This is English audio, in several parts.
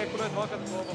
Ne, prav je dvakrat globo.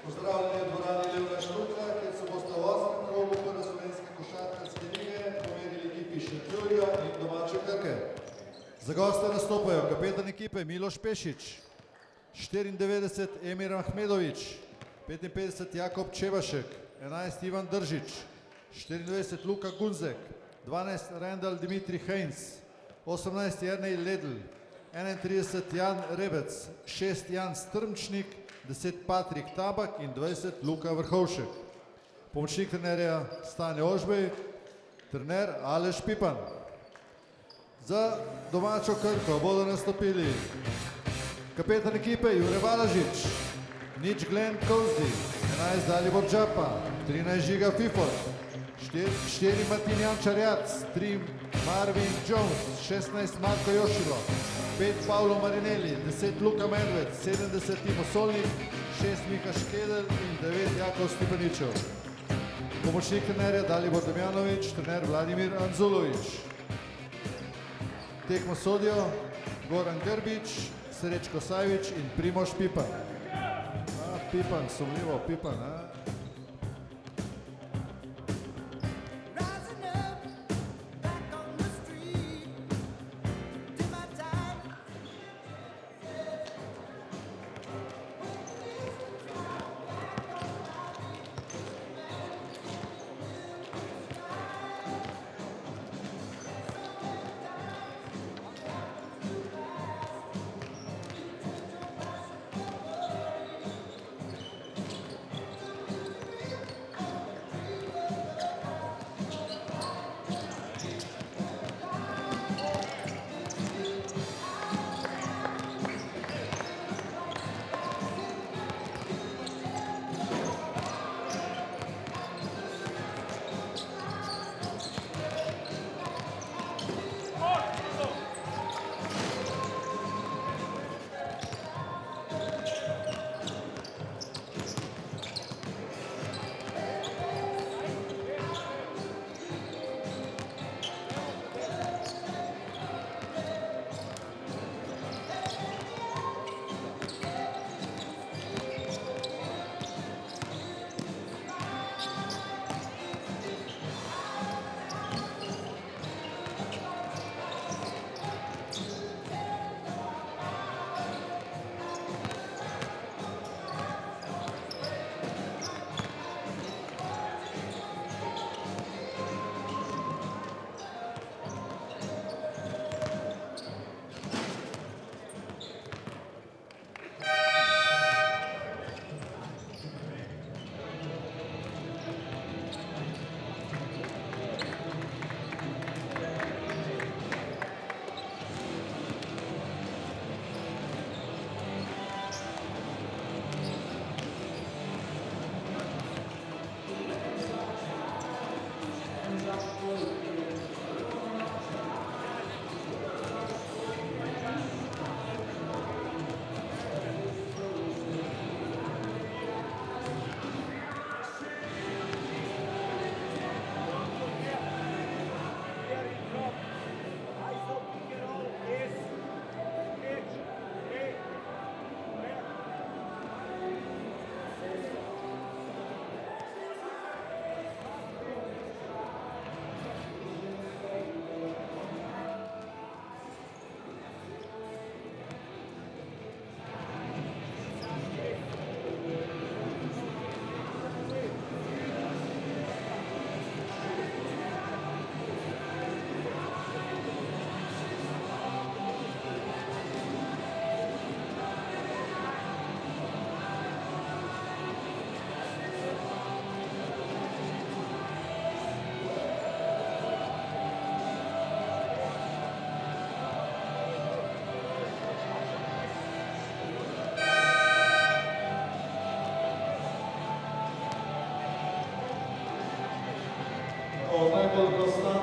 Pozdravljeni v dvorani Levna Štruklja, kjer se boste v 8. krogu prve slovenske košarkarske lige pomerili ekipi Šentjurja in domače Krke. Za goste nastopajo kapetan ekipe Miloš Pešič, 94 Emir Ahmedović, 55 Jakob Čevašek, 11 Ivan Držić, 24 Luka Gunzek, 12 Randall Dimitri Heinz, 18 Jernej Ledl, 31 Jan Rebec, 6 Jan Strmčnik, 10 Patrik Tabak in 20 Luka Vrhovšek. Pomočnik trenerja Stane Ožbej, trener Aleš Pipan. Za domačo Krko bodo nastopili kapetan ekipe Jure Valažič, nič Glenn Kozdi, 11 Dalibor Džapa, 13 Žiga Fifot, 4 Martin Jančarjac, 3 Marvin Jones, 16 Marko Jošilo, 5 Pavlo Marinelli, 10 Luka Medved, 70 Timo Solnik, 6 Mika Škedel in 9 Jakov Stipaničev. Pomočnik trenerja Dalibor Damjanović, trener Vladimir Anzulović. Tekmo sodijo Goran Grbić, Srečko Savić in Primož Pipan. Pipan, sumljivo Pipan.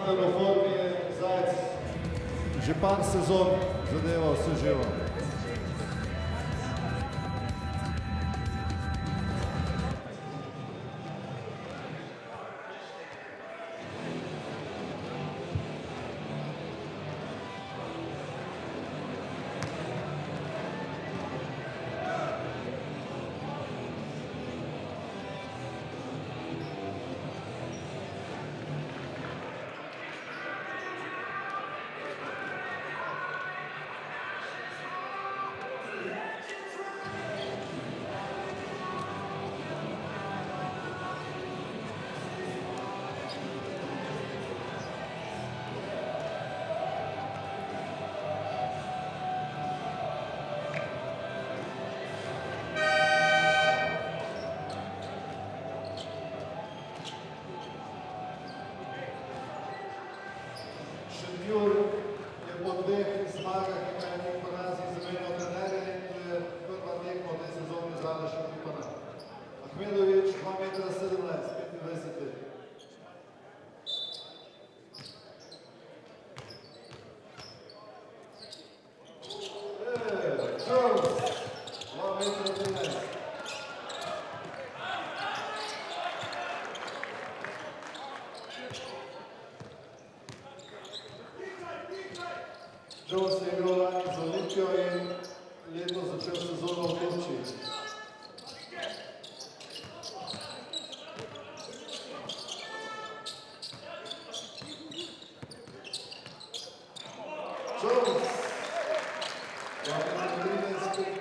Kaptan v formi je Zajec. Že par sezon zadeva vse živo. Šentjur je po dveh zmagah in enih porazih zamenjal trenerja in to je prva tekma v tej sezoni za Aleša Pipana. Ahmedović, 2,17 m, 25 let. Jones, 2,13 m. Jones je igral lani za Olimpijo in letos začel sezono v Turčiji. Jones, 2,13 m.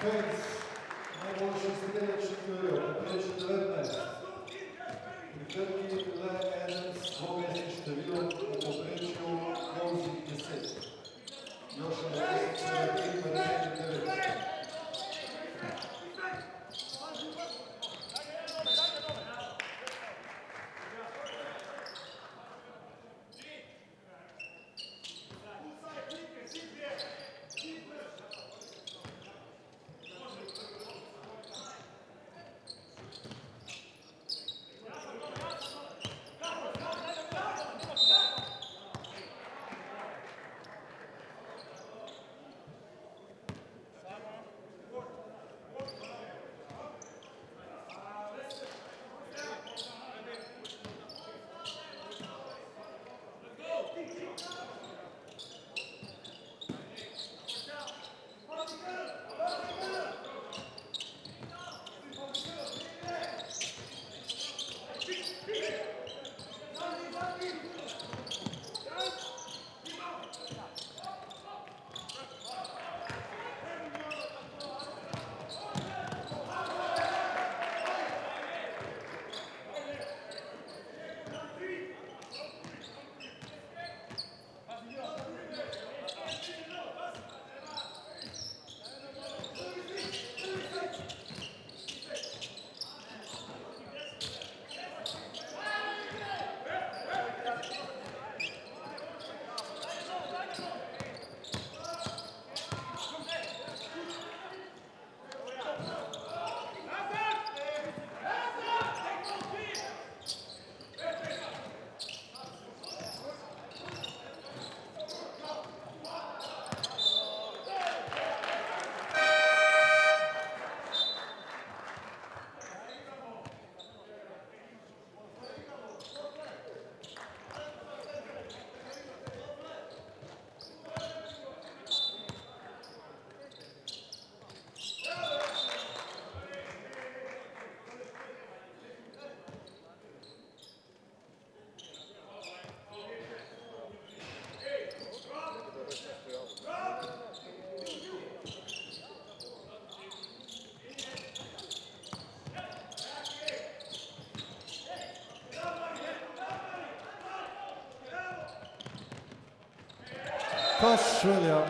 Hejs, najboljši strelec Šentjurjev, povprečje 19. Pri Krki le eden s dvomestnim številom, v povprečju Kovzi 10. Joša Lesic je 3,9. Koš velja.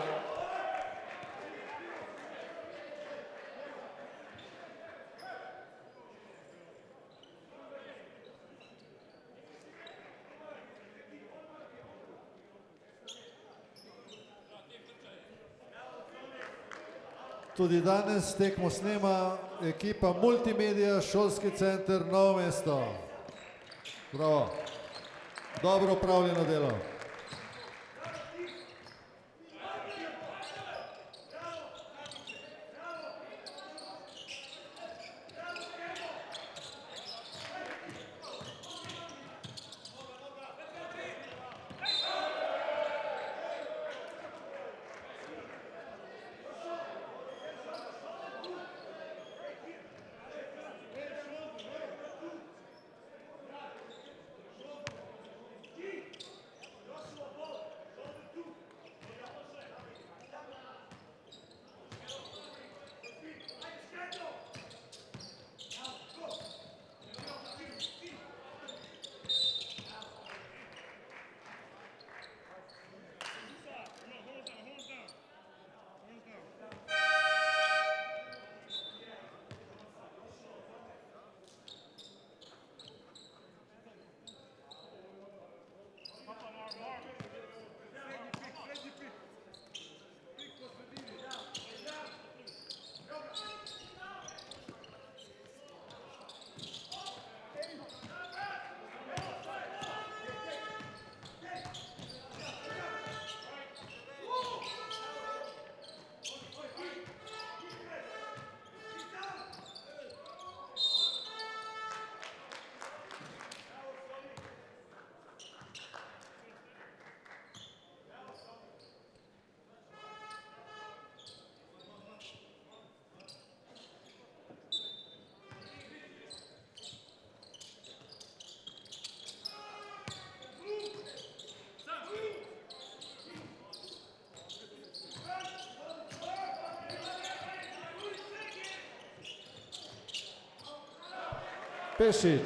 Tudi danes tekmo snema ekipa Multimedia, šolski center Novo mesto. Bravo. Dobro upravljeno delo. Pešić.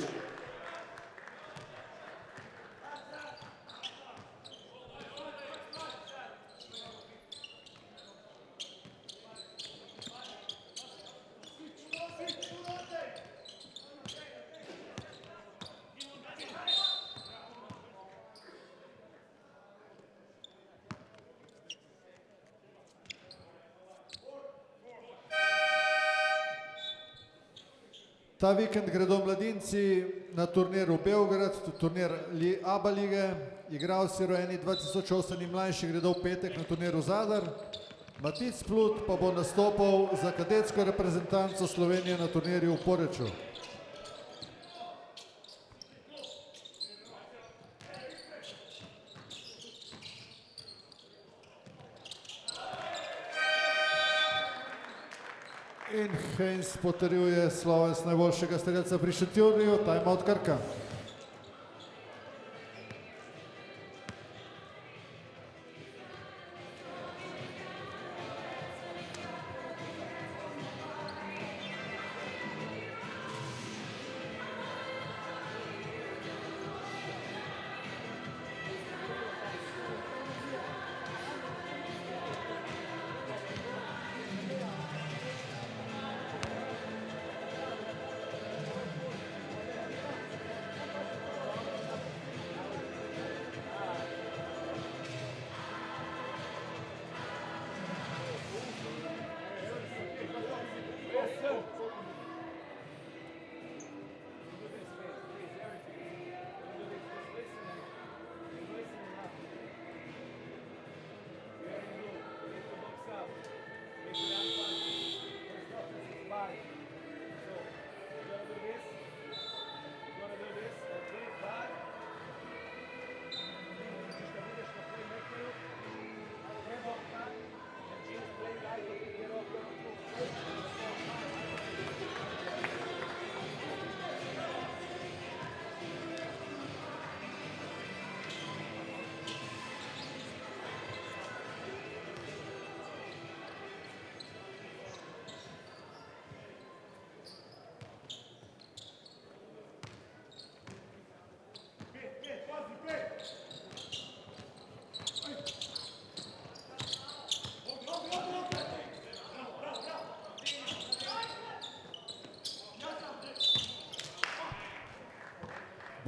Ta vikend gredo mladinci na turnir v Beograd, turnir ABA lige. Igralci rojeni 2008 in mlajši gredo v petek na turnir v Zadar. Matic Plut pa bo nastopal za kadetsko reprezentanco Slovenije na turnirju v Poreču. In Heinz potrjuje sloves najboljšega strelca pri Šentjurju, timeout Krka.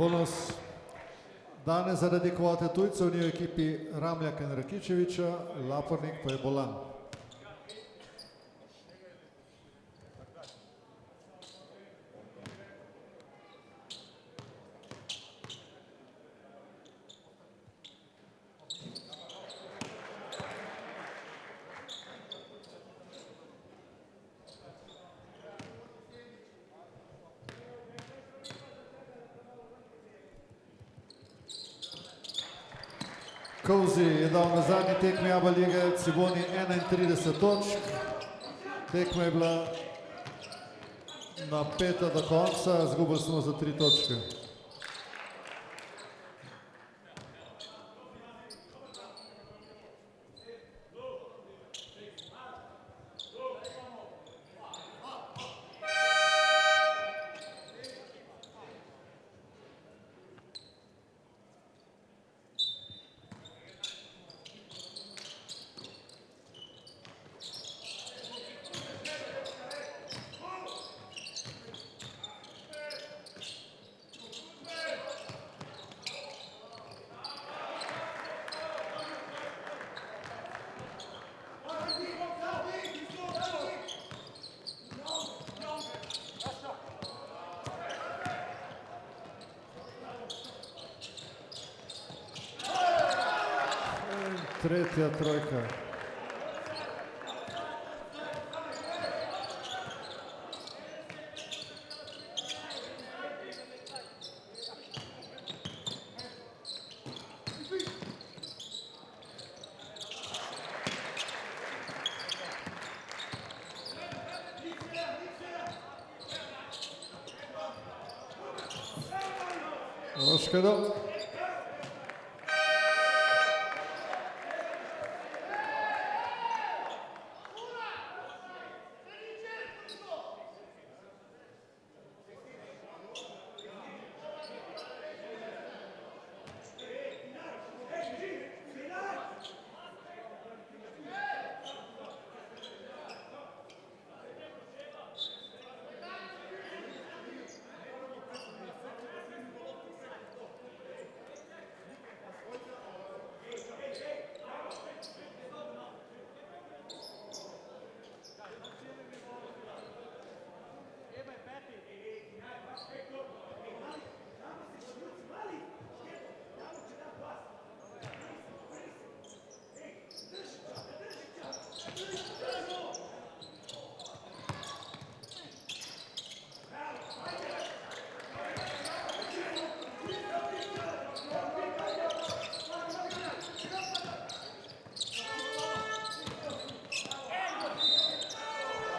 Bonus. Danes zaradi kvote tujcev ni v ekipi Ramljaka in Rakičeviča, Lapornik pa je bolan. Kovzi je dal na zadnji tekmi ABA lige Ciboni 31 točk. Tekma je bila napeta do konca, izgubili smo za 3 točke. Tretja trojka. Oškedo.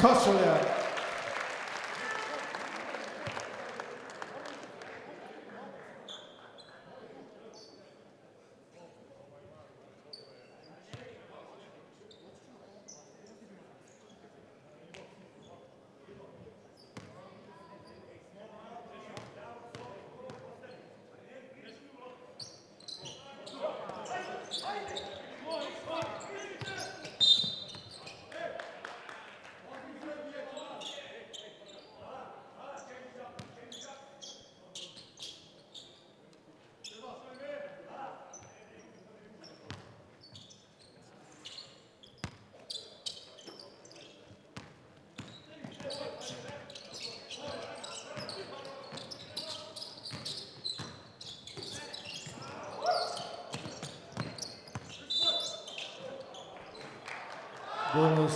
Košulja. Bonus.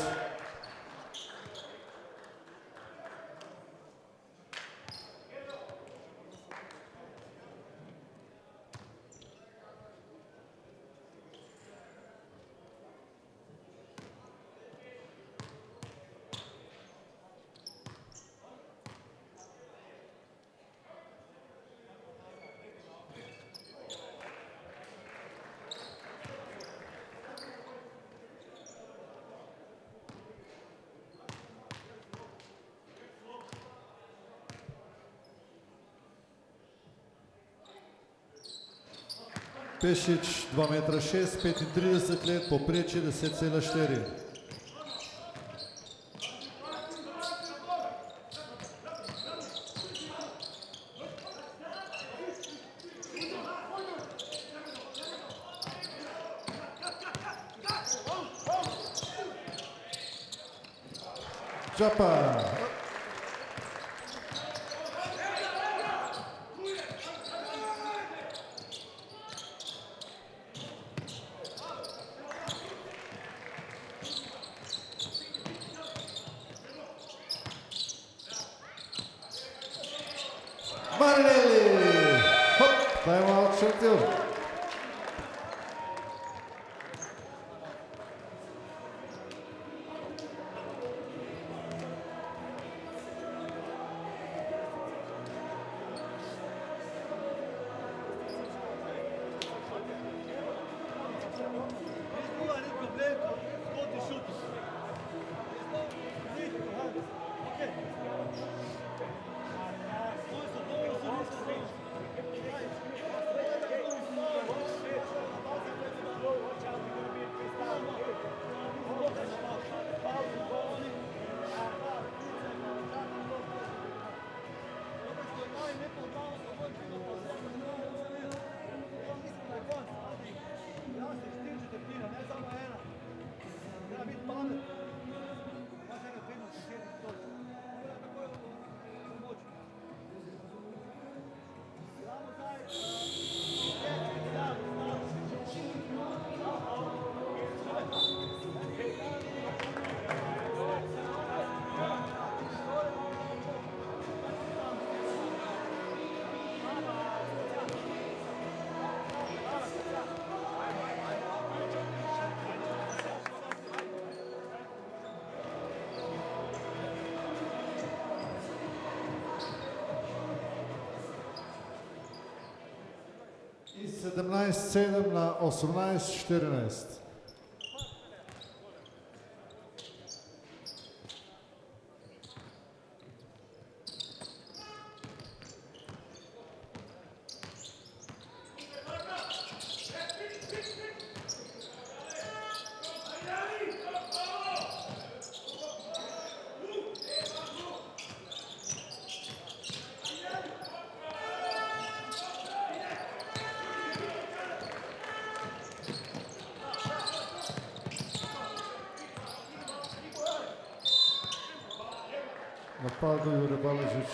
Pešič 2,6 m, 35 let, povprečje 10,4. Čapa. Marinelli. Hop, timeout Sheffield. Iz 17-7 na 18-14. Napadu Jure Baležić.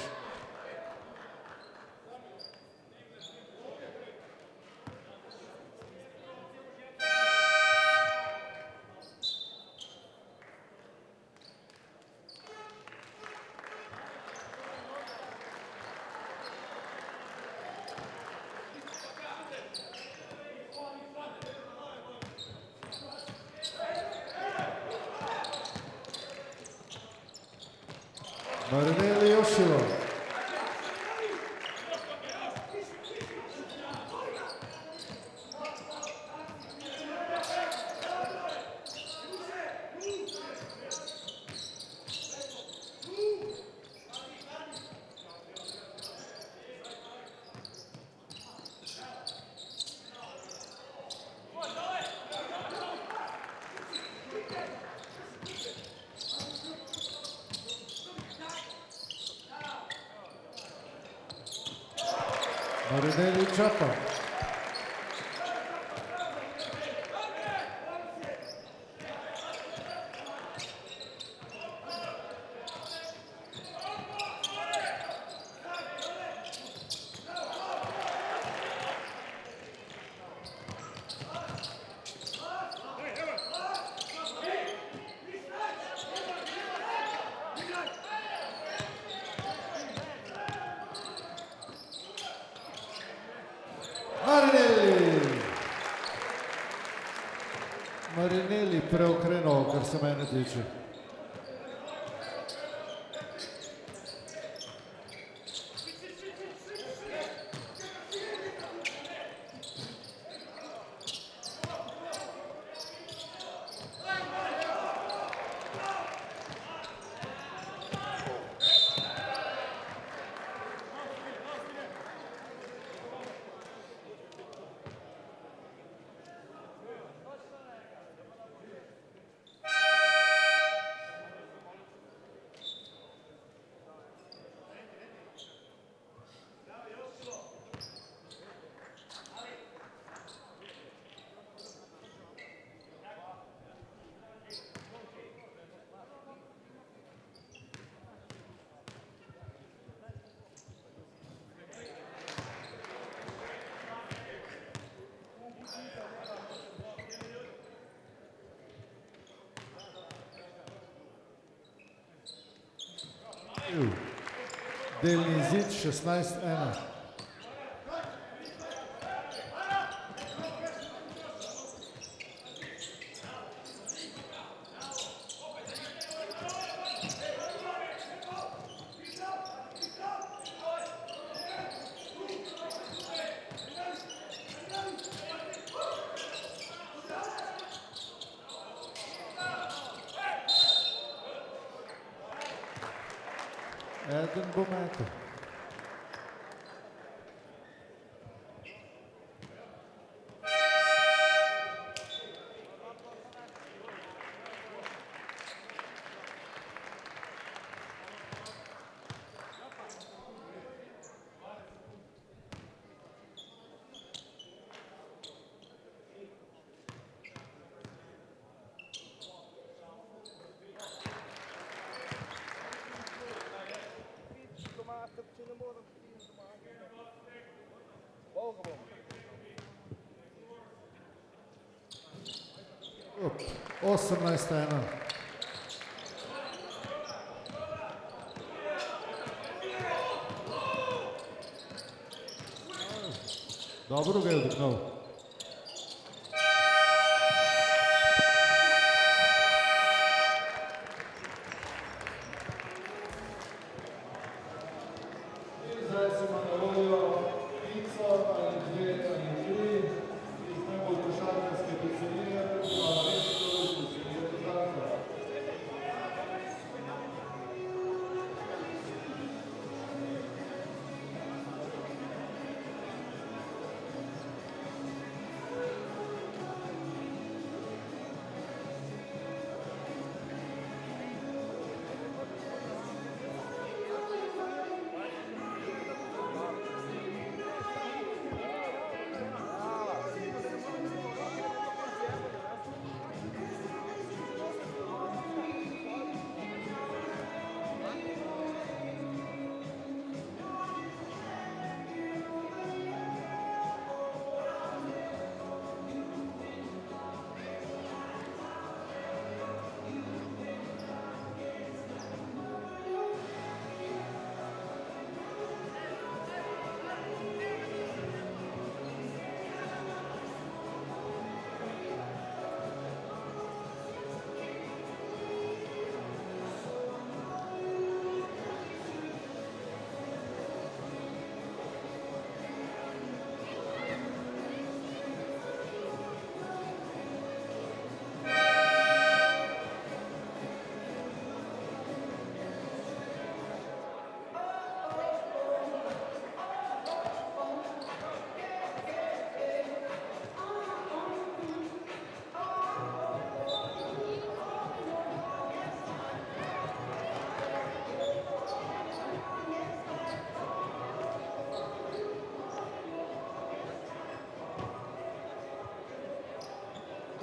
Marinelli Jošilo. Marinelli Čapa. Marinelli preokrenuo, kar se mene tiče. Delni izid 16:1. Eden bo metel. Up, 18:1. Dobro geldik nov. Zdaj si ima na voljo pico ali dve ali tri iz najbolj košarkarske pizzerije, pa več pizzerije do Zraka.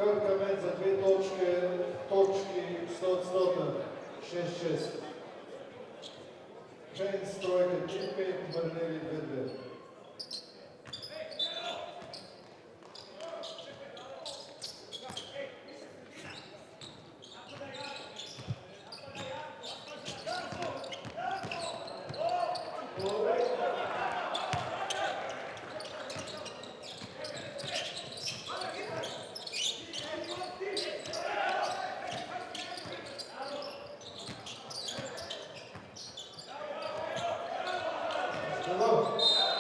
Krka med za 2 točki 100%, 6-6. Chains trojke 3-5, Brneli 2-2. Hello.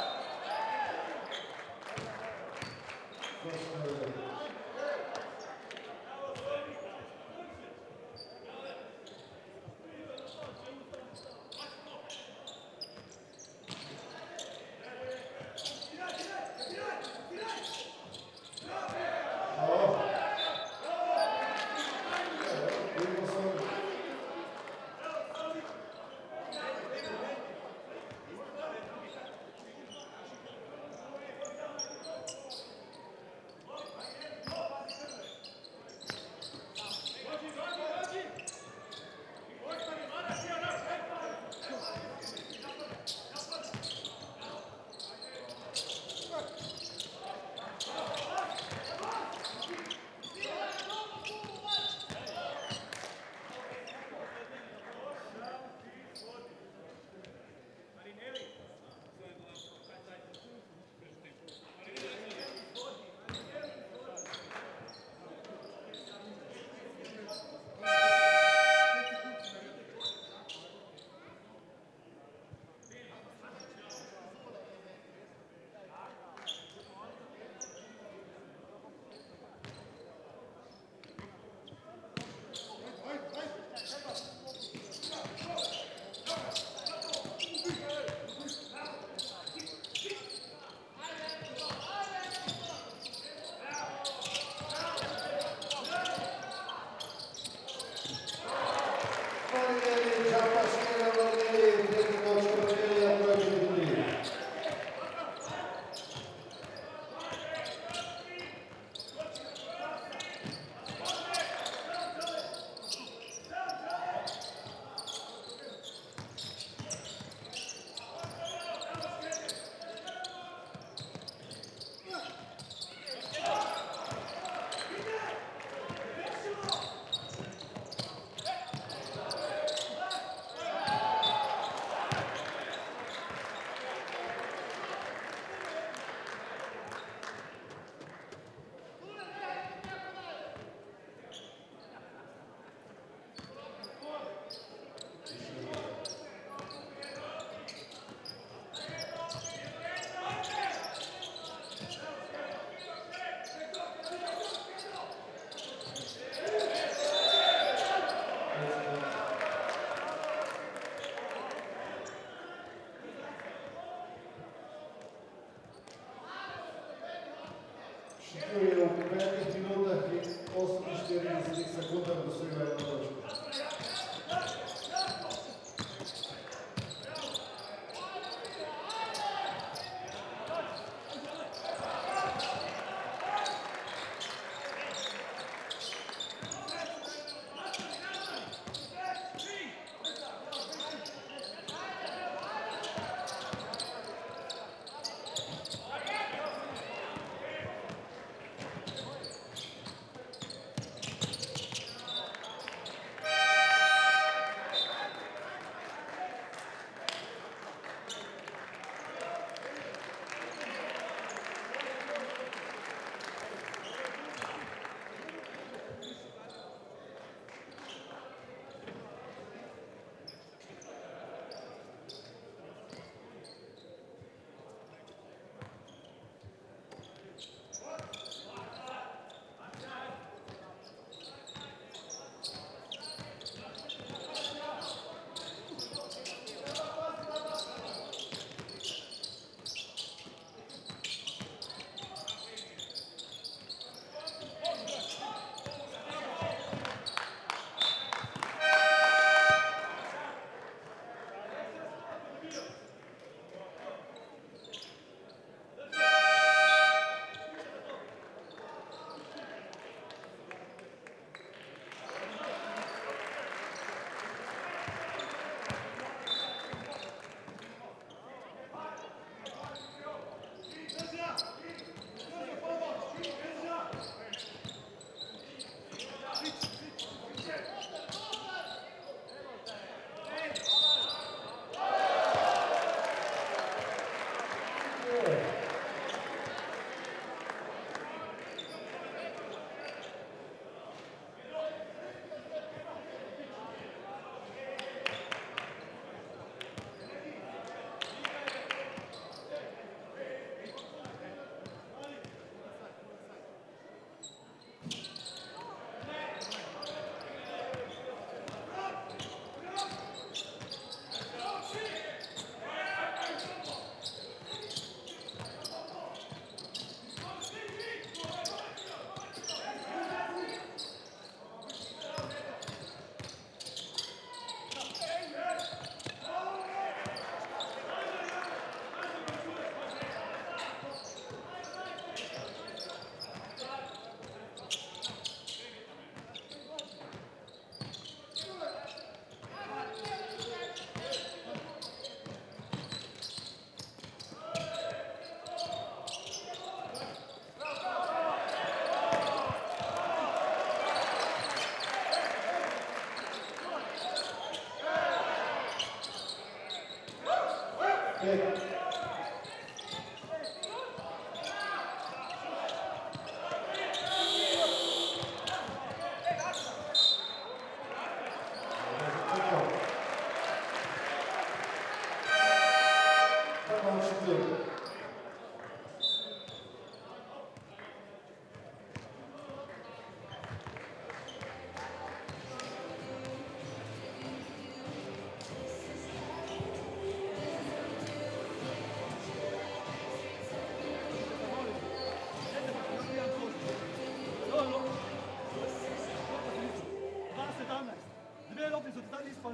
Šentjur je v 5 minutah in 48 sekundah dosegel eno točko.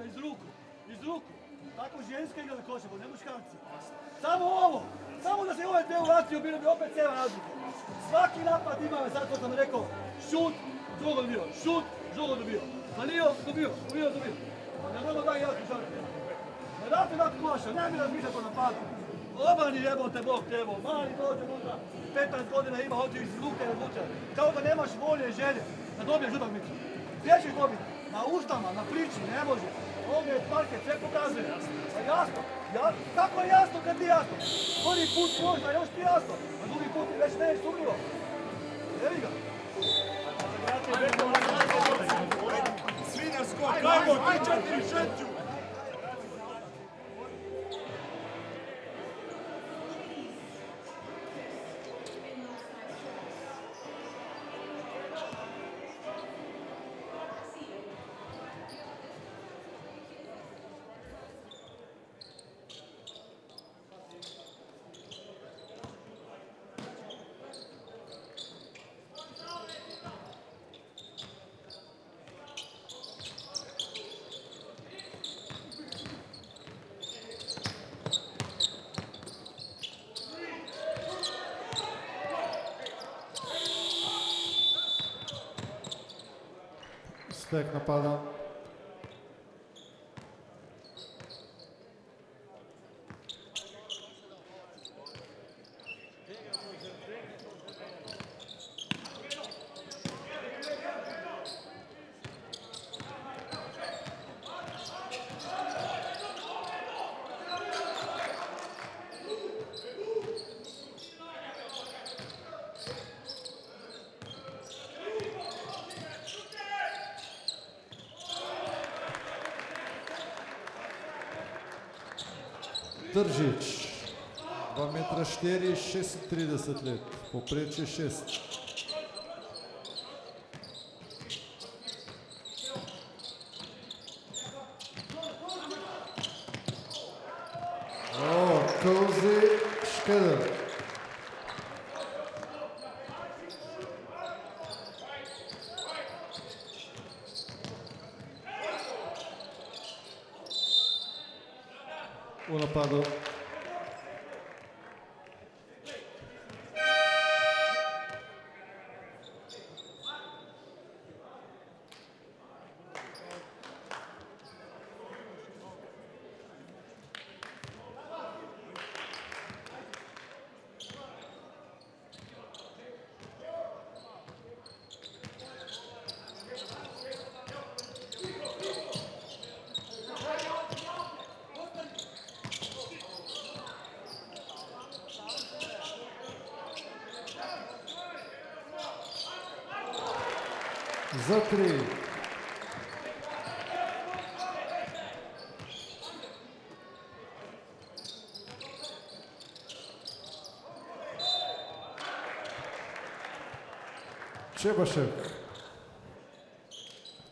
Iz ruku. Tako ženske igrali košarku, ne muškarci. Samo ovo. Samo da se ove dve uvatio, bilo bi opet cijela razlika. Svaki napad ima, sad to sam rekao, šut, drugo dobio, šut, drugo dobio. Valio, dobio. Ne mogu da igrati košarku. Ne date dati koša, ne mi razmišljati o napadu. Obrani jebote Bog trebao, mali dođe možda 15 godina ima, hoće iz ruke razvuče. Kao da nemaš volje i želje da dobiješ utakmicu. Gdje ćeš dobiti? Na ustama, na priči, ne može. Ovdje je parket, sve pokazuje. Pa jasno. Kako je jasno kad ti jasno? Prvi put možda, još ti jasno. A drugi put već ne je sumnjivo. Evi ga. Svi na skok, ajmo, 3-4, šetju. Stek napada. Tržič, 2,4 m, 36 let, povprečje 6. Kozi Škeder. V napadu. Za 3. Čebašek,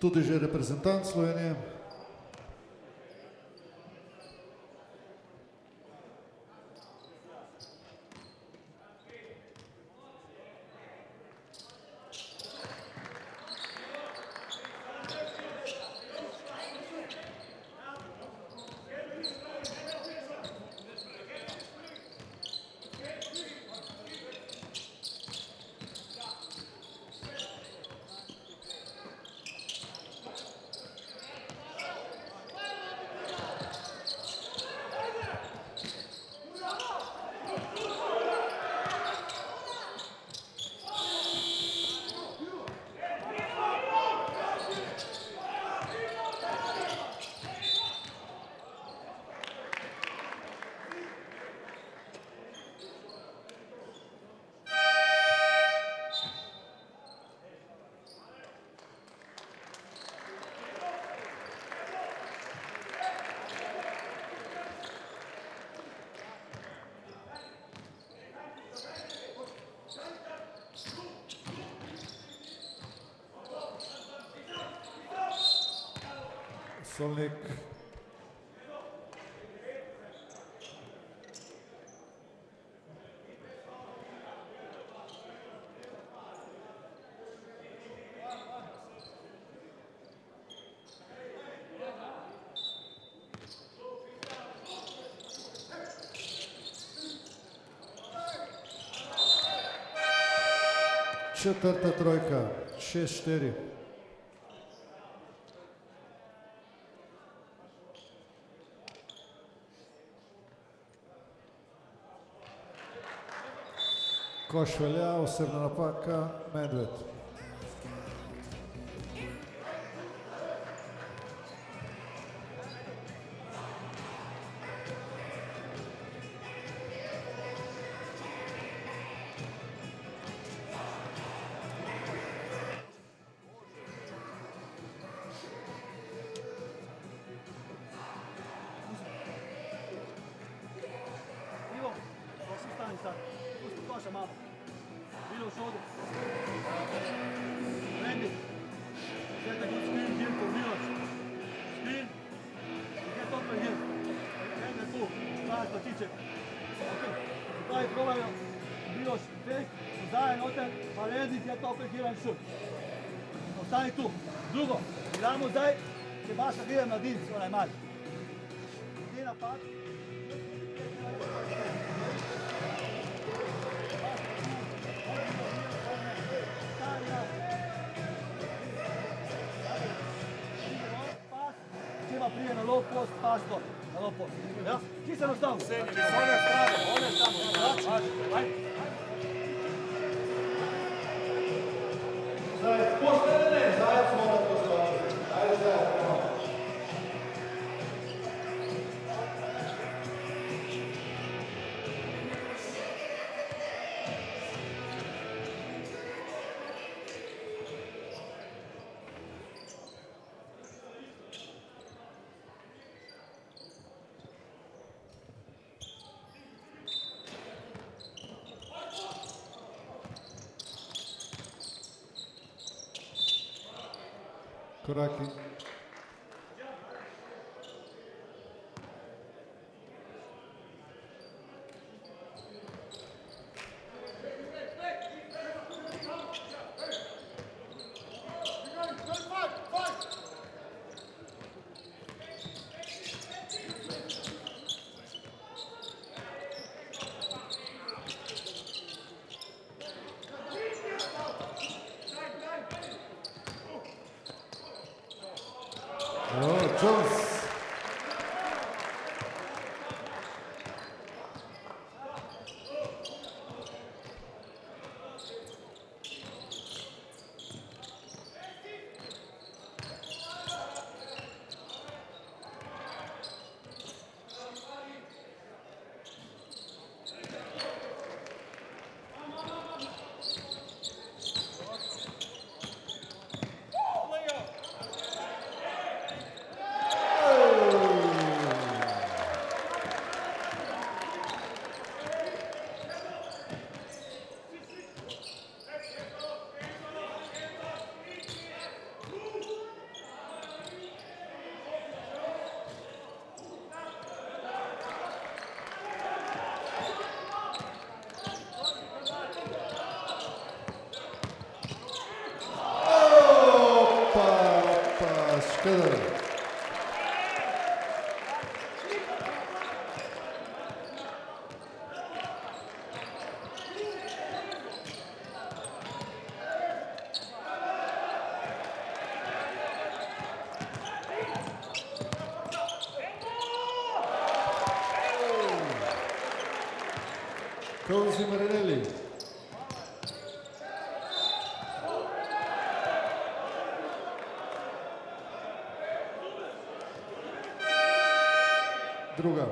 tudi že reprezentant Slovenije. Solnik. Četrta trojka, 6-4. Koš velja, osebna napaka, Medved. Ivo, prosim stani sad, pusti koša malo. Bilo u šodu. Randy, get a good screen here for Miloš. Screen, get open here. Randy tu, staje Statiček. Ok, pravi probajo. Miloš, fake, zajedno oten, pa Randy, get open here and shoot. Ostani tu. Drugo, igramo zdaj, če baš gledam na dinc, onaj mali. Ide napad. prije na low post, pasto na low post. Ja? Čisto jednostavno. S one strane. Ajde. Zajec, poštene, Zajec mora to zvati. Ajde, Zajec, prema. Koraki. Oh, Jones. Škedar. Cosi Marinelli. Druga.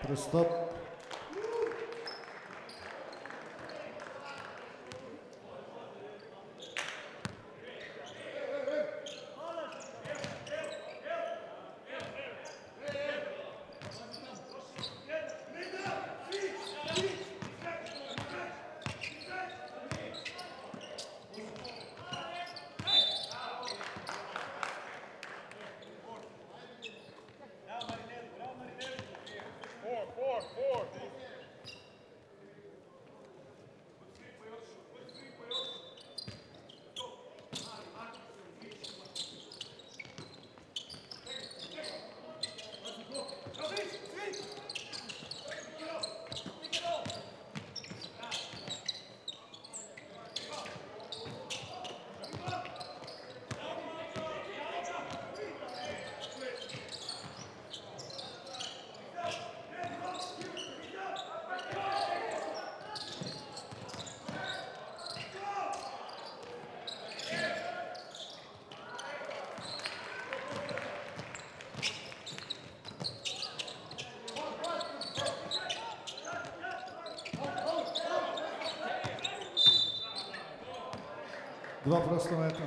Prestop. Four. Dva prostometa.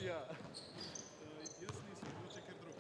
Ja. Jaz nisem, mogoče kaj drug.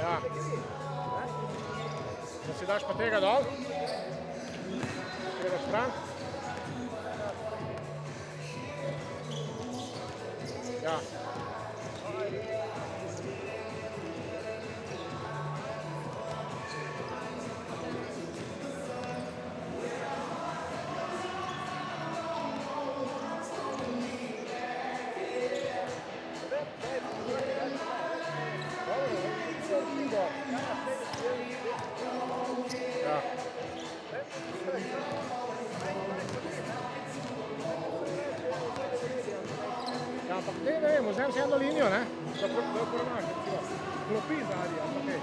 Ja. Da si daš pa tega dol. Tega stran. Ja. Ja. Ja, ampak ne vem, vzem si eno linijo, ne? Da poravnaš, klopi zadnji, ampak kaj.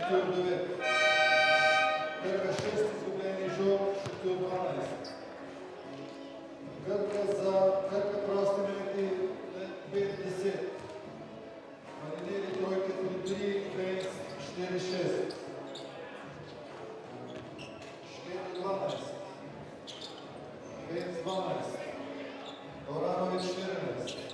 Šentjur 9. Krka 6 izgubljenih žog, Šentjur 12. Krka prosti meti 5-10. Marineri trojke 3-3, Heinz 4-6. Škede 12. Heinz 12. Doranović 14.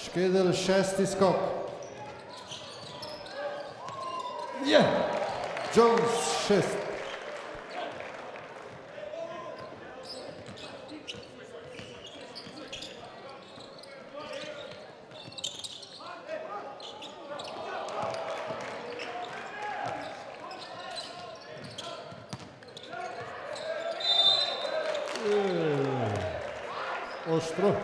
Škedel 6. skok. Je! Jones 6. Oštro.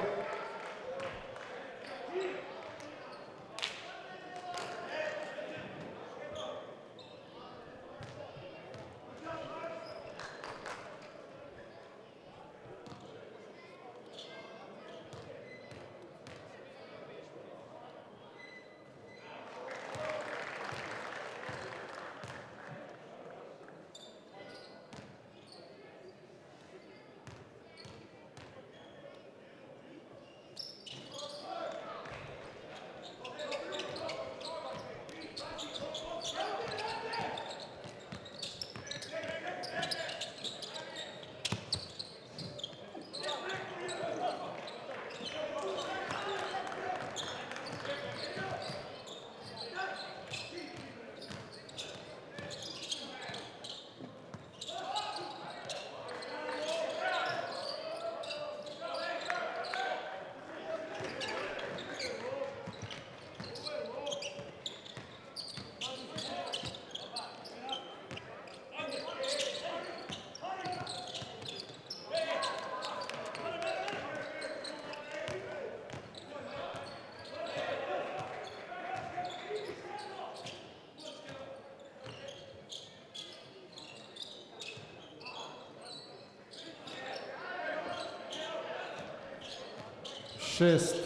Šest.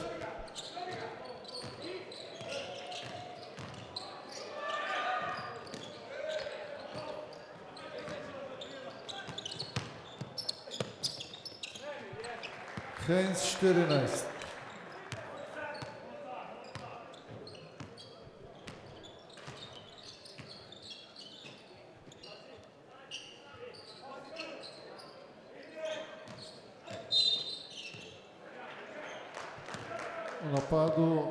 Heinz 14. U napadu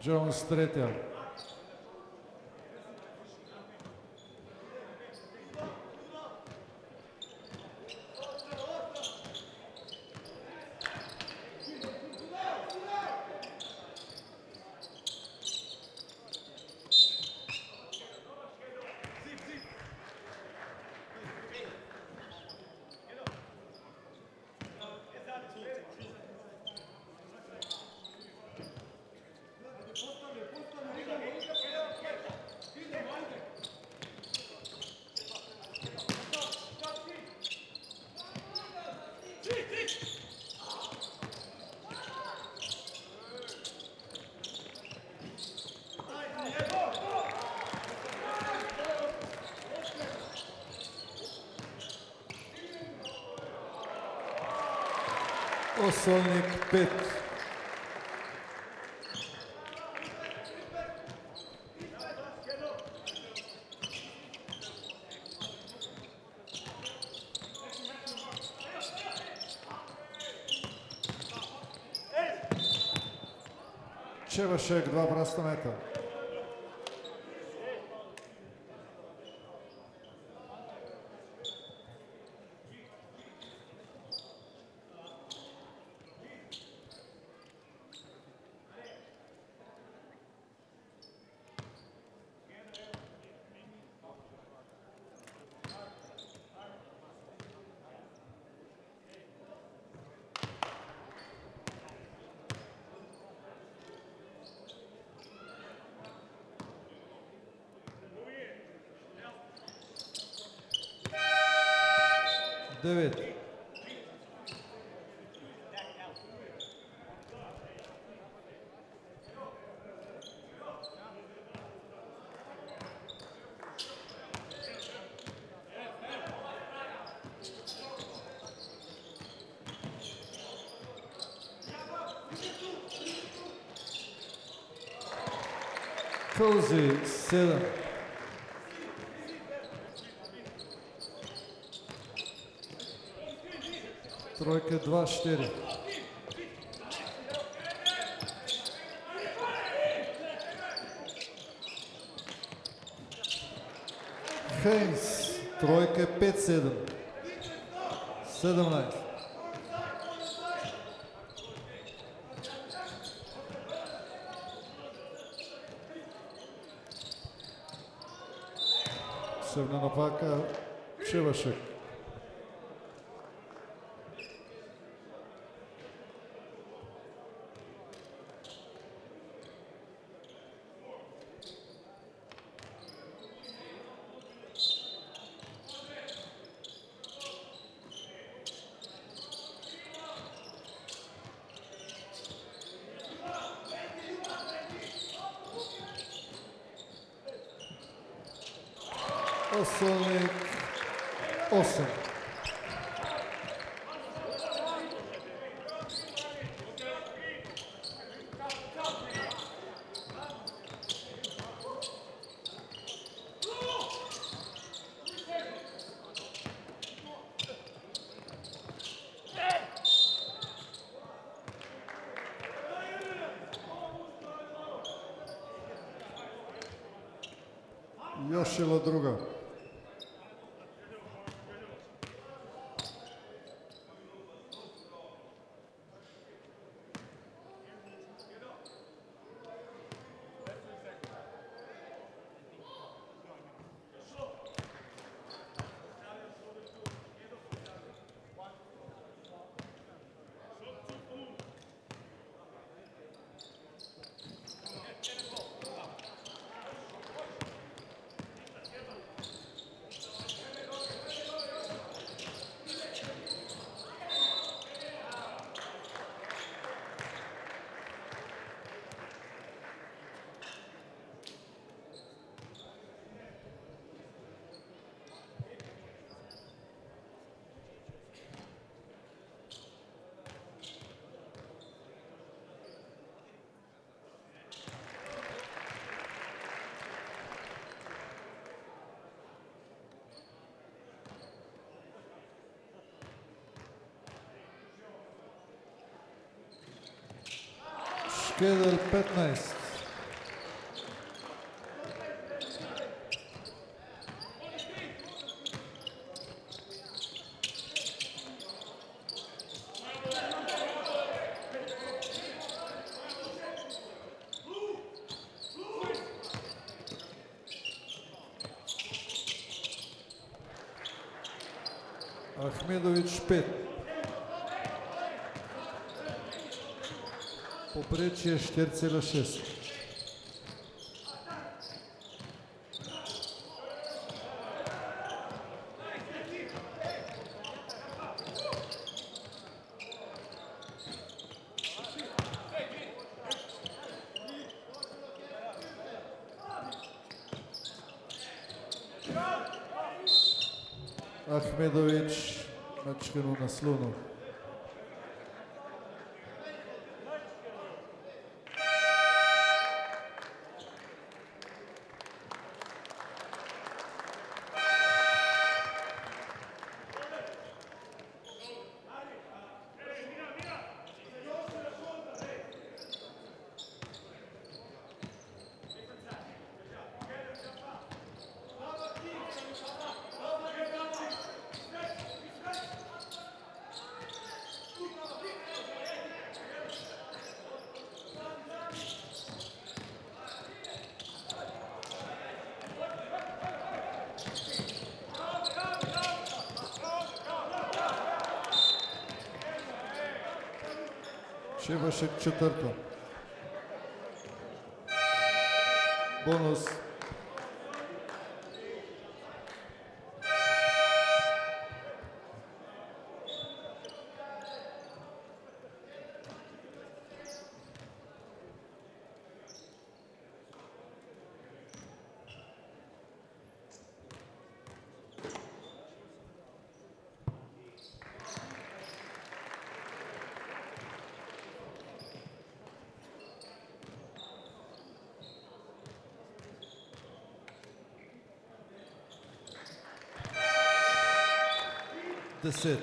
Jones 3. Osolnik 5. Čevašek 2 prostometa. 9. Cozy 7. Trojke 2-4. Haynes, trojke 5-7. 17. Posebna napaka, Čevašek. Osolnik 8. Jošilo druga. Škedel 15. Ahmedović 5. Poprečje 4,6. Ahmedović mačkanu naslonu. Čevašek 4. Bonus. 10.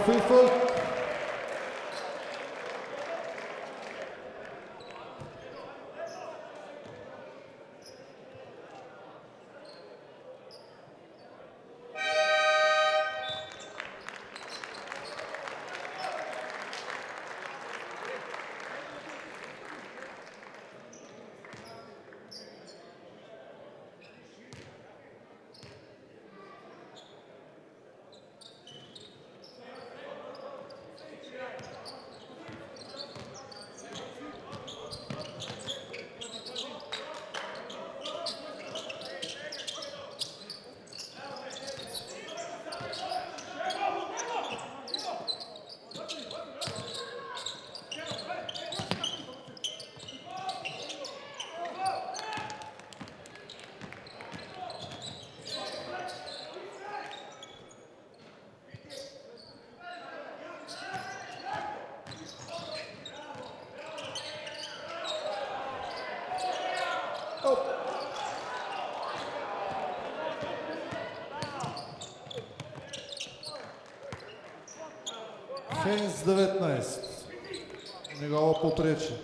Free fault. Hens 19. Njegovo povprečje.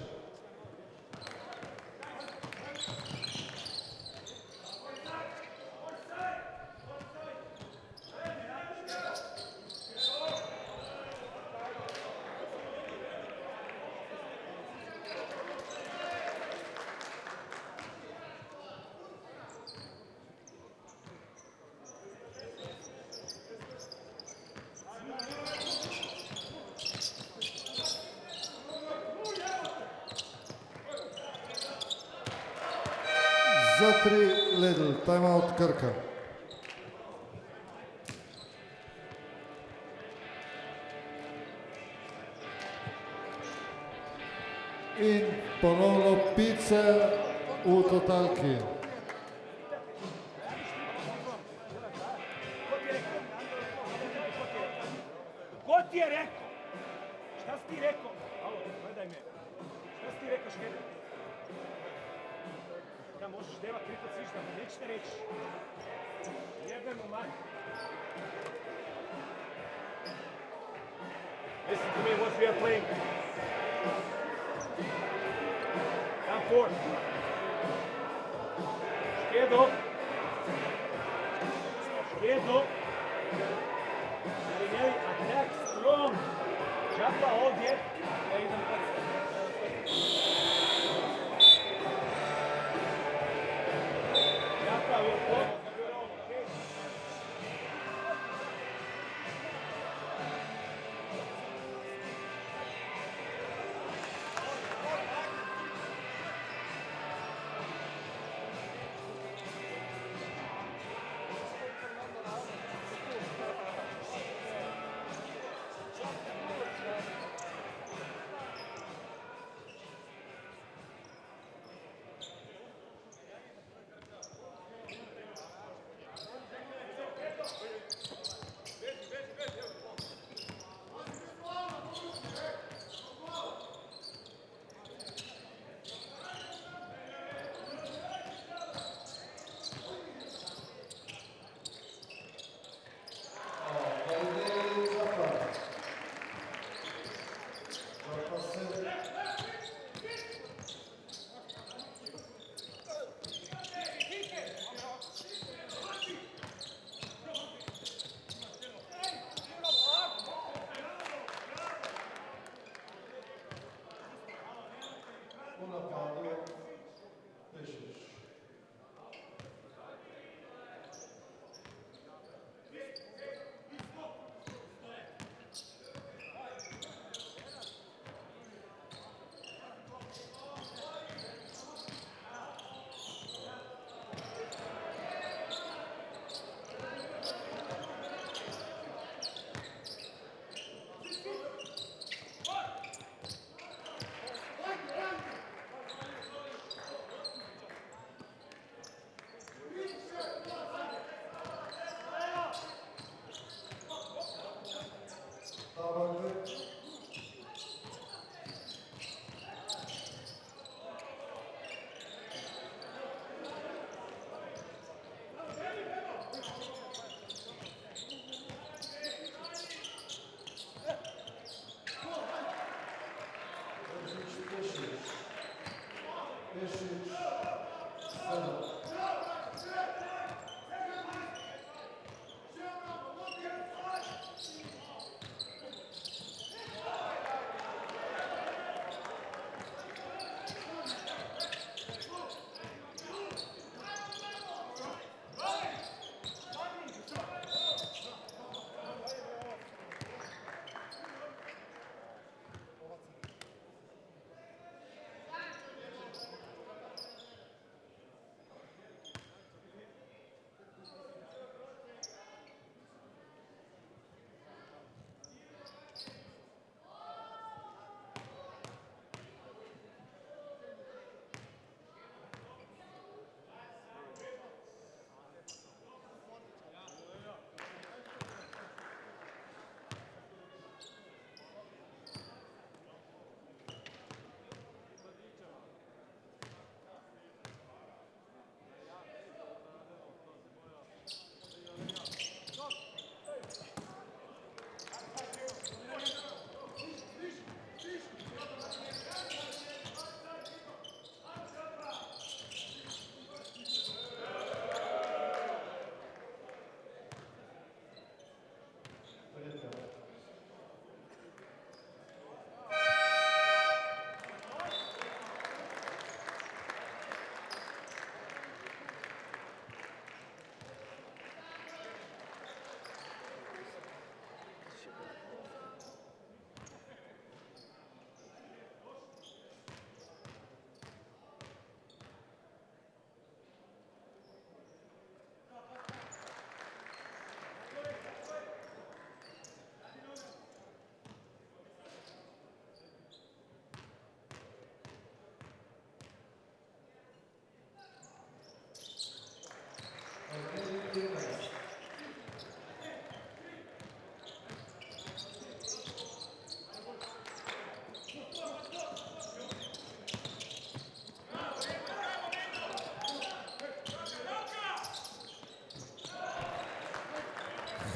Za 3 Lidl, timeout Krka. In ponovno pice v totalki. Ko ti je rekao? Šta si ti rekao? Alo, gledaj me. Šta si ti rekao Škede? Da možeš deva kripat svišta, nećete reći. Jebemo man. Listen to me what we are playing. Come forward. Škedo. Škedo. Marinelli, attack strong. Čapa ovdje. Ja idem prvi. Čapa ovdje.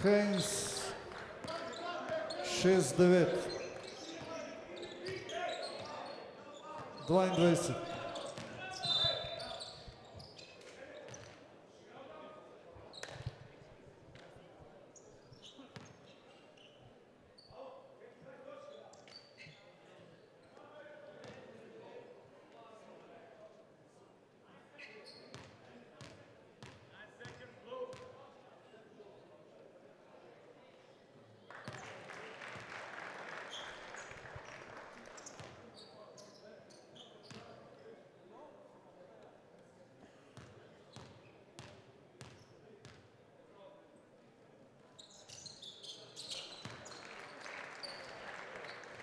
Heinz 6-9. 22.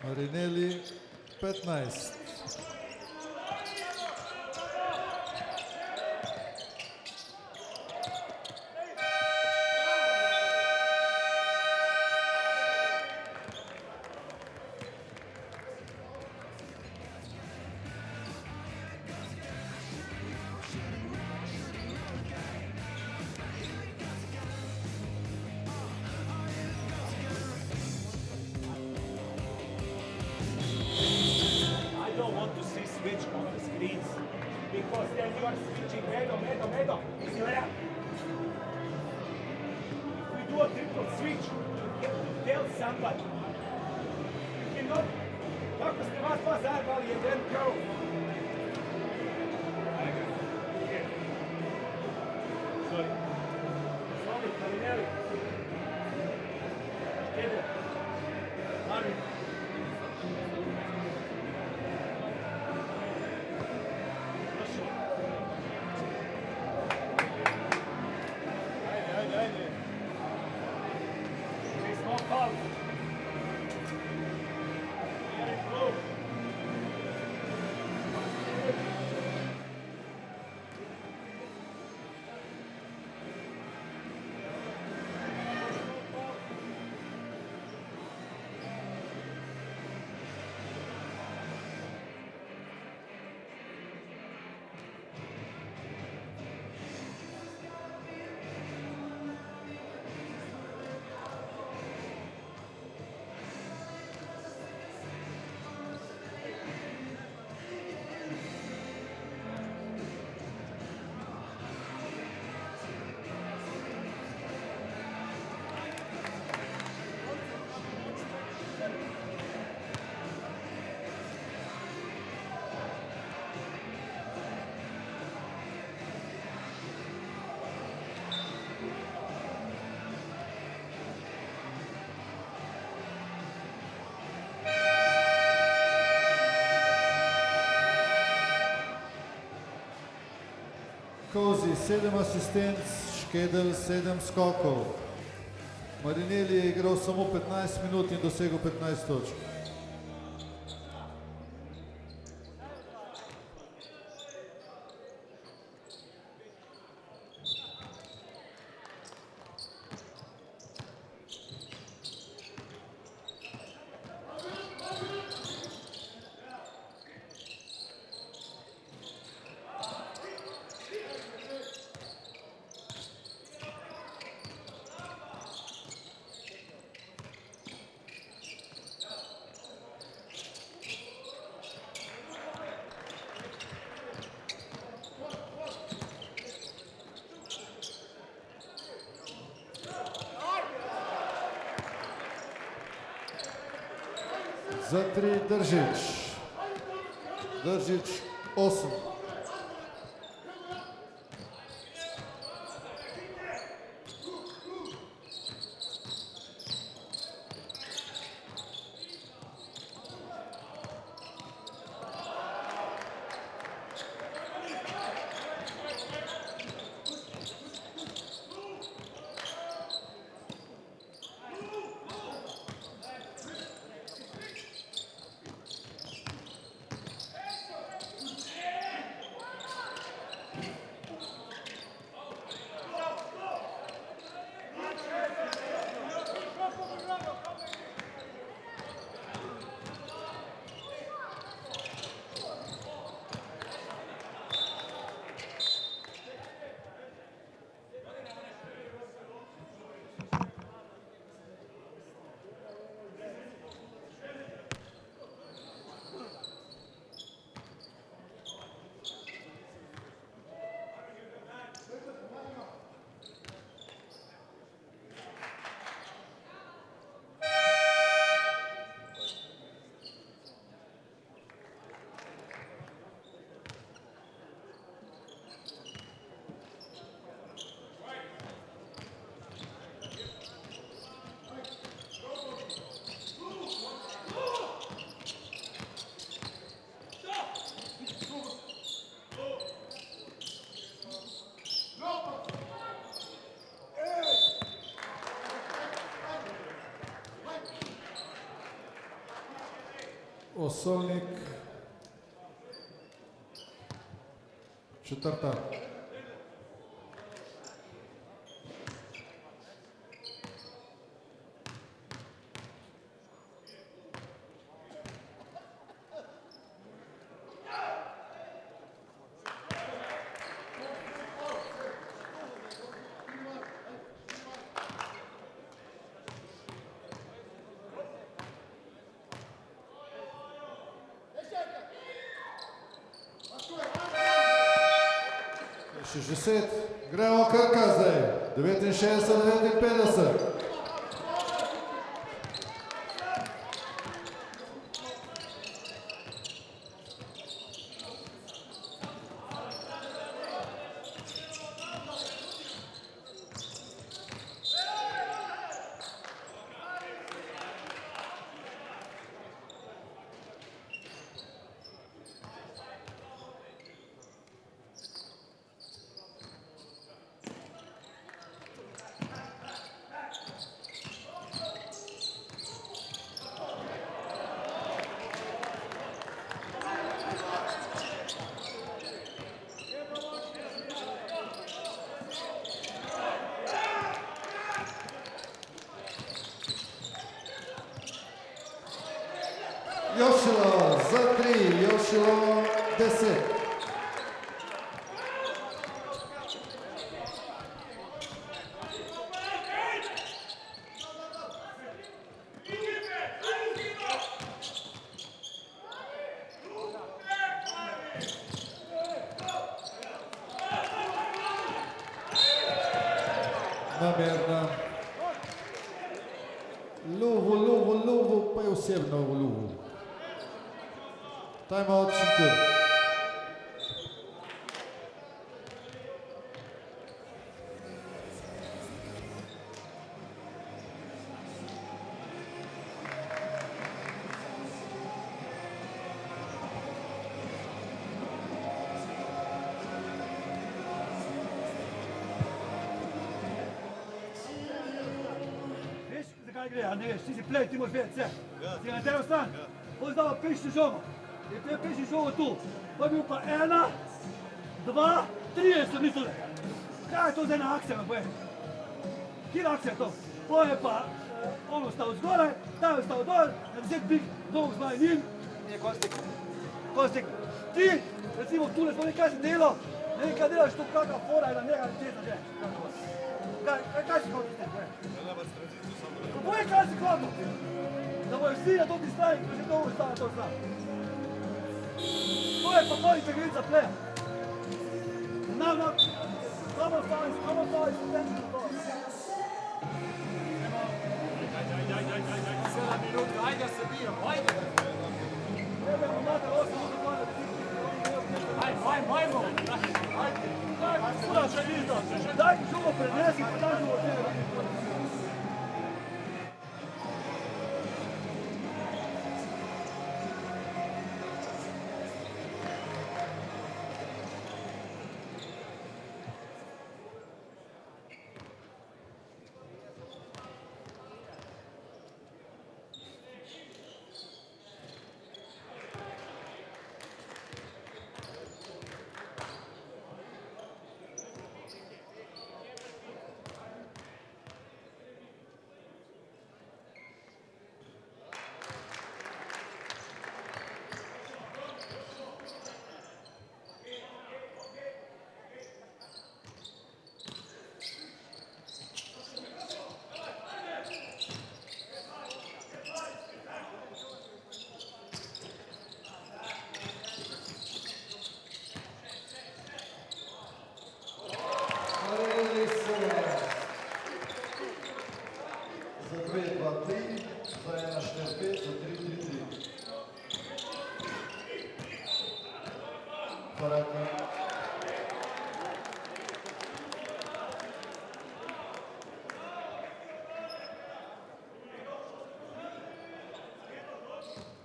Marinelli 15. I don't want to see switch on the screens because then you are switching medo, izgleda. If we do a triple switch, you have to tell somebody. You cannot, kako ste vas dva zajebali, and then go. Sorry. Sorry, Marinelli. Ede. Marin. Kozi 7 asistenc, Škedelj 7 skokov. Marinelli je igral samo 15 minut in dosegel 15 točk. Za 3 Držić. Držić 8. Osovnik, četrta. Še 10, gremo Krka zdaj, 69-59. Jošilo za 3, Jošilo 10. Namerna. Luvu, pa je osebno v Luvu. Time out, Šentjur. kaj gre, a ne veš, ti si play, ti moraš vedeti vse. Si ga na tero stan? Potem zdaj piši žogo. In te piši žogo tu. Pa je bil pa 1, 2, 3 so mi tule. Kaj je to za ena akcija, me povej? Kjer akcija je to? Potem je pa on ostal zgoraj, ta je ostal dol, na 10 pik, dolg zmaj njim. In je konc tekme. Konc tekme. Ti, recimo tule, spomni kaj si delal, ne vem kaj delaš, to kakva fora je na njega, ne teza že. Kaj si hotel s tem, povej? Povej, kaj si hotel? Da bojo vsi na toti strani, ko že dolgo stane na to strani. To je pa bolj integrica pleja. Now, come on, boys, attention, boys. 7 minuta, ajde da se bijemo, ajde! Trebamo mater 8 minuta plana. Ajmo! Daj žugo prenesi, pa daj žugo tebe.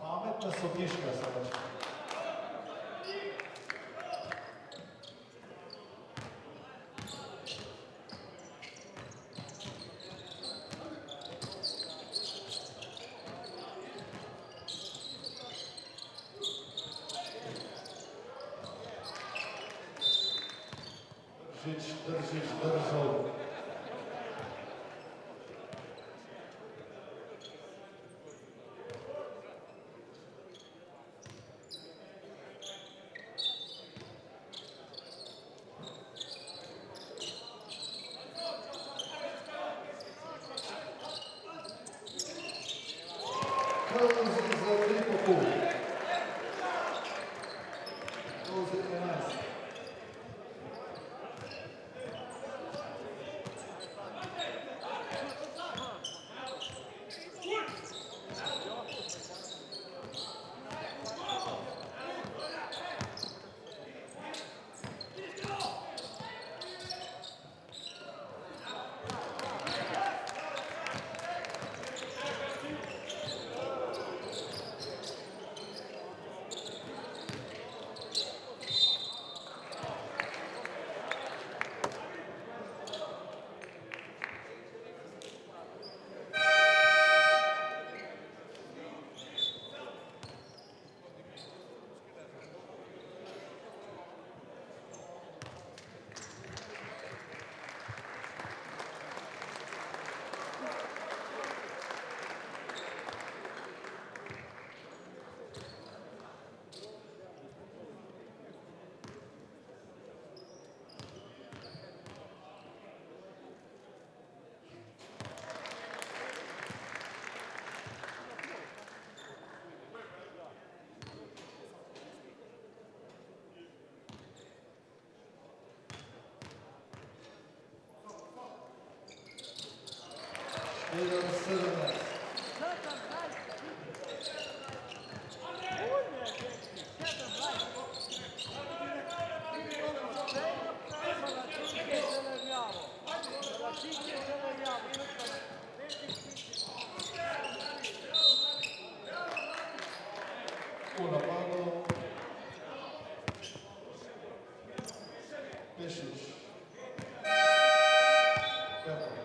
Pametna sodniška sada. Držiš, držal. Kralzi za 3,5. Kralzi 11. Idemo 17. U napadu Pešić. Petar.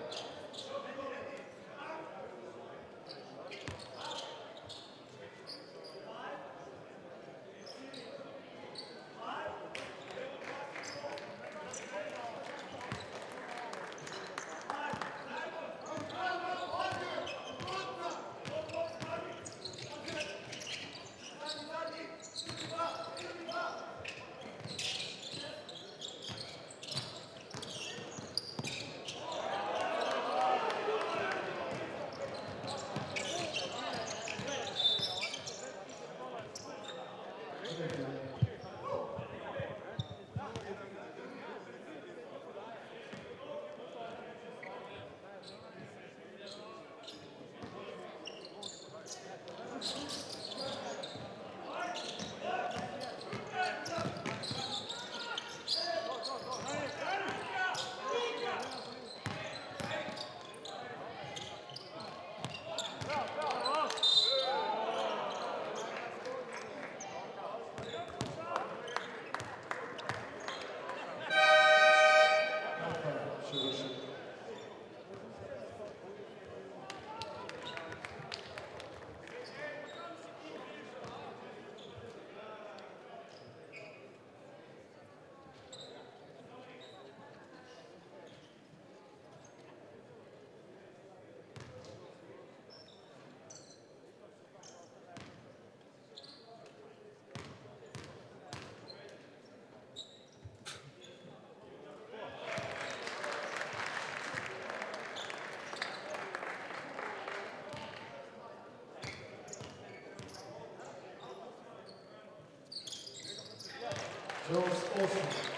Jones 8.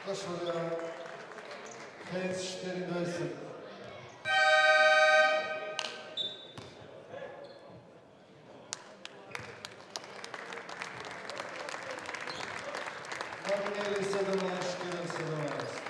Košulja Heinz 24. Martinelli 17, Škirer 17.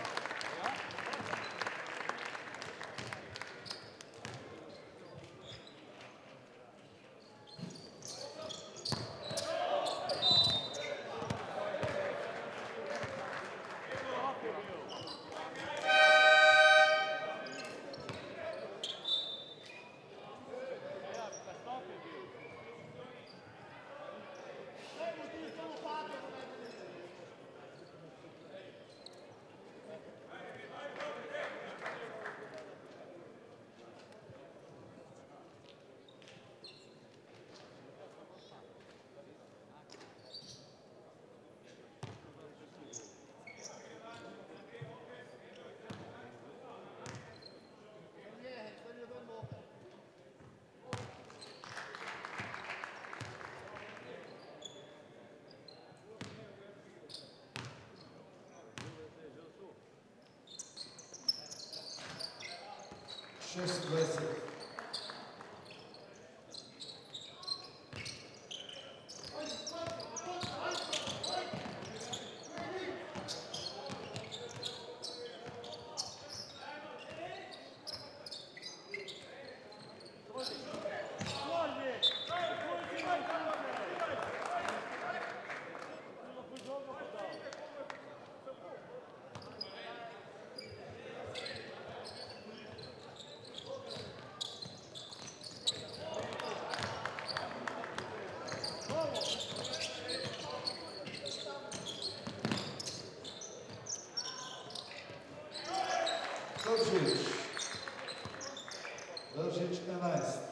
Šest 20. Držić 11.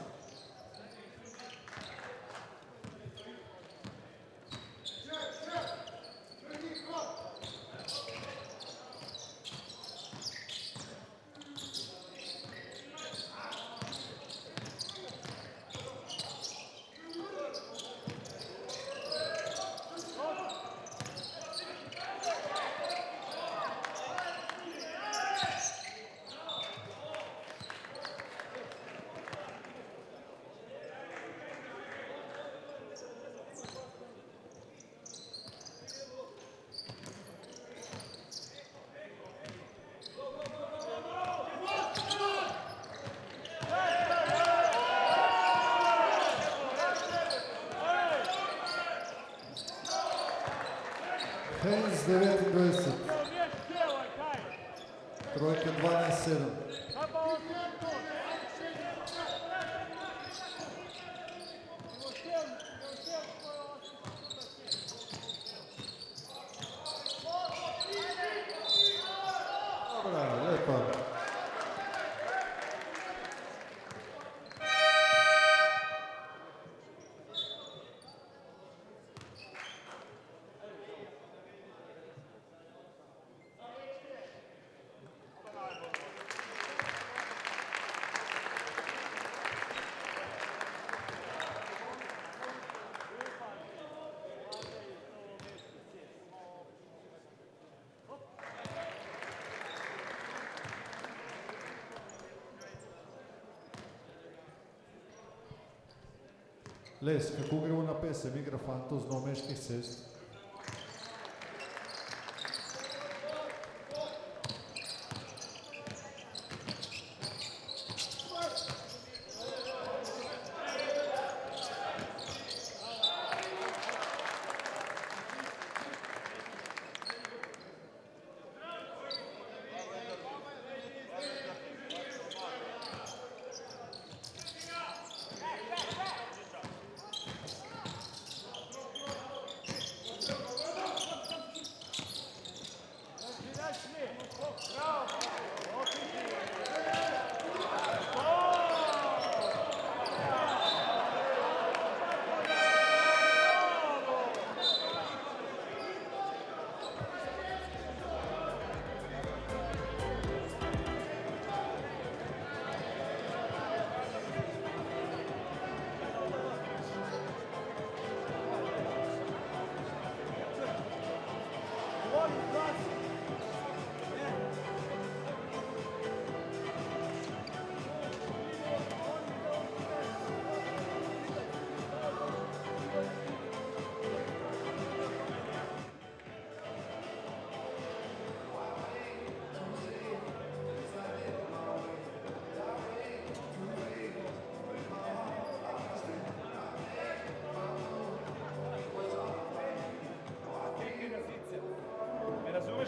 Heinz 29. Trojke 12-7. Dobra, lepo. Les, kako gremo na pesem, igra fantov z Novomeških cest?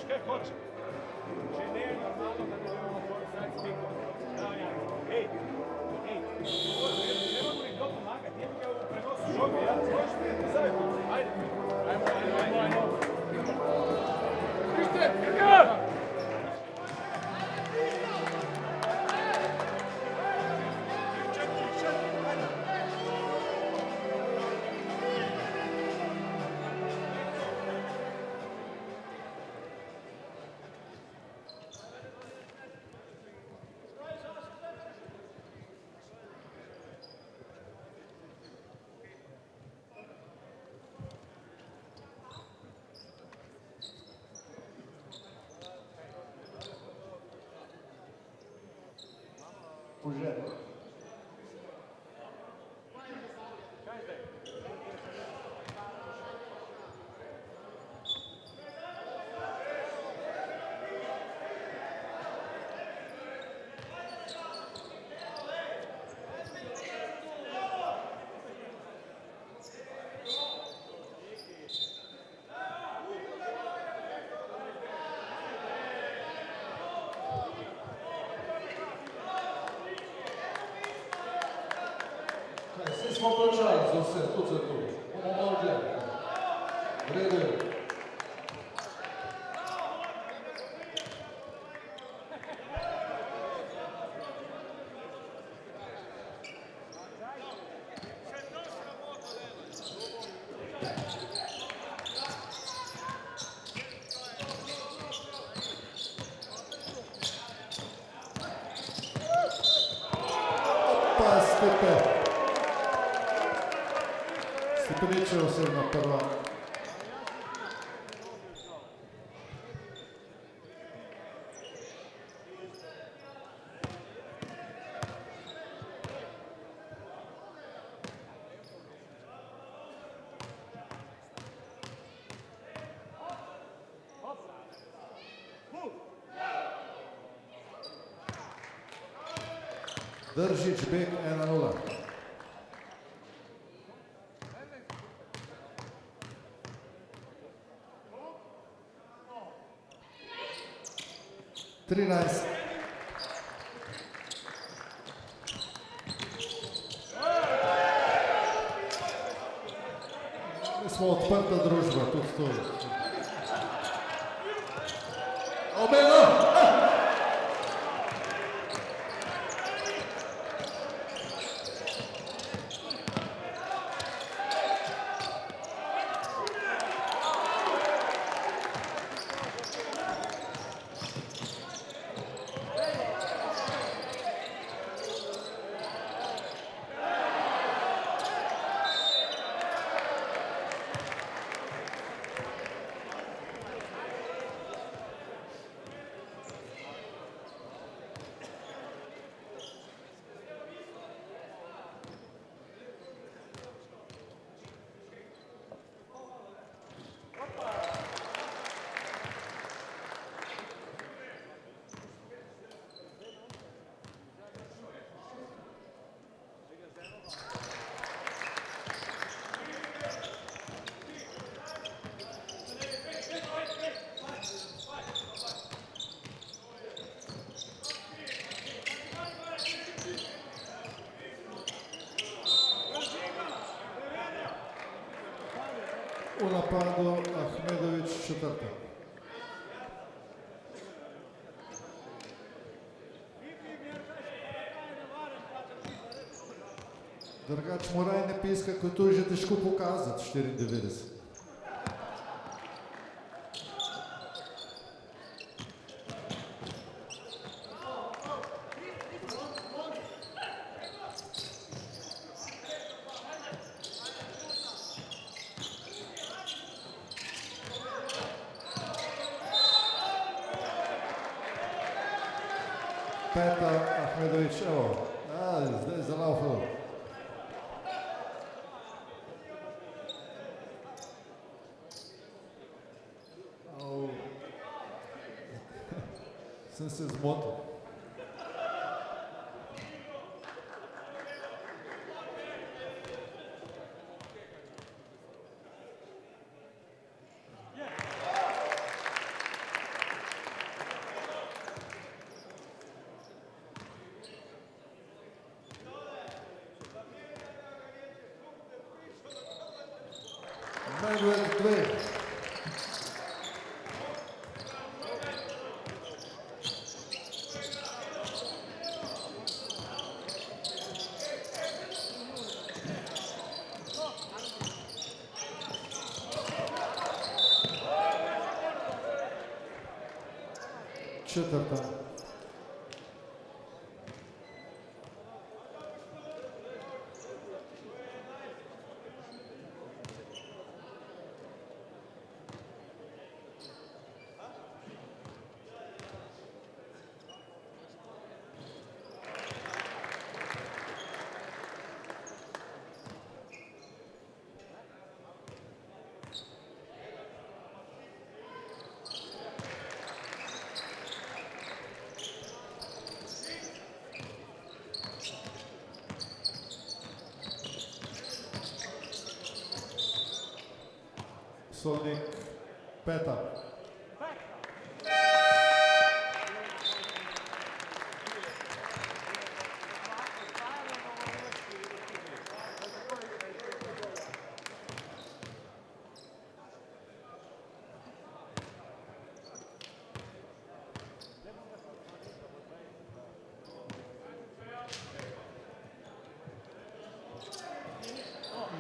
kaj hoče. Če ne je normalno, da ne bomo bolj vsak stikal. Hej, ne mogu li to pomagati, jem ga v prenosu žoge, ja, možeš mi je zdaj. Ajde. Krište, Edgar! Požet. Vsi smo plačali za vse, tudi za to. Bomo malo gledali. V redu je. Pa Stipe. Stipeničev se na prva. Držič Bek 1-0. Trinajst. Mi smo odprta družba, tudi to. Omeno! U napadu Ahmedović četvrta. Drugač Moraj ne piska, ko to je že težko pokazati, 94. Peta Ahmedović, evo, zdaj je zalaufalo. Sem se zmotil. četvrta. Solnik, peta.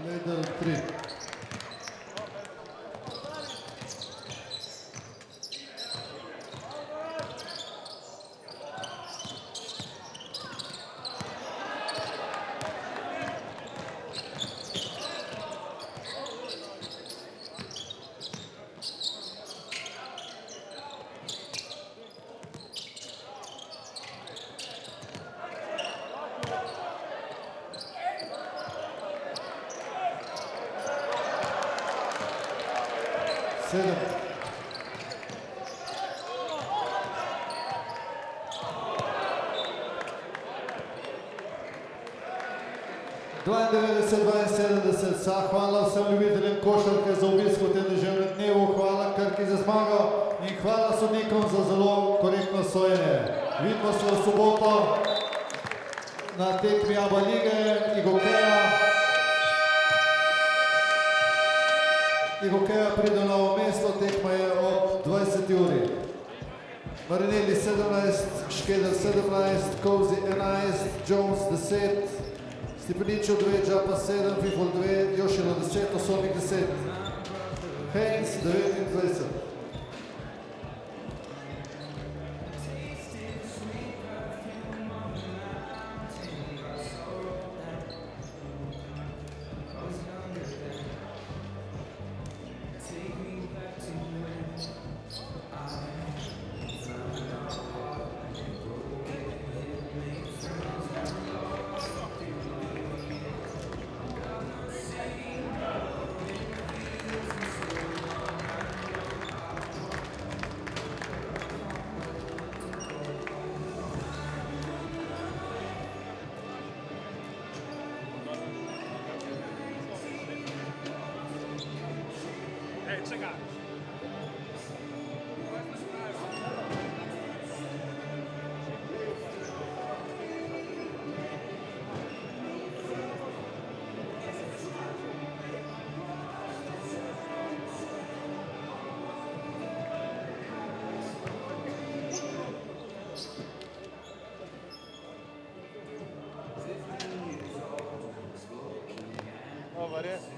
Ledel 3. Sedem. Hvala vsem ljubiteljem košarke za obisk v tem deževnem dnevu, hvala Krki za zmago in hvala sodnikom za zelo korektno sojenje. Vidimo se v soboto na tekmi ABA lige Igokeja pride v Novo mesto, tekma je ob 20 uri. Marinelli 17, Škeder 17, Kovzi 11, Jones 10, Stipeničev 2, Džapa 7, Fifol 2, Jošilo 10, Osovnik 10, Heinz 29. Čekaj. Dobar je.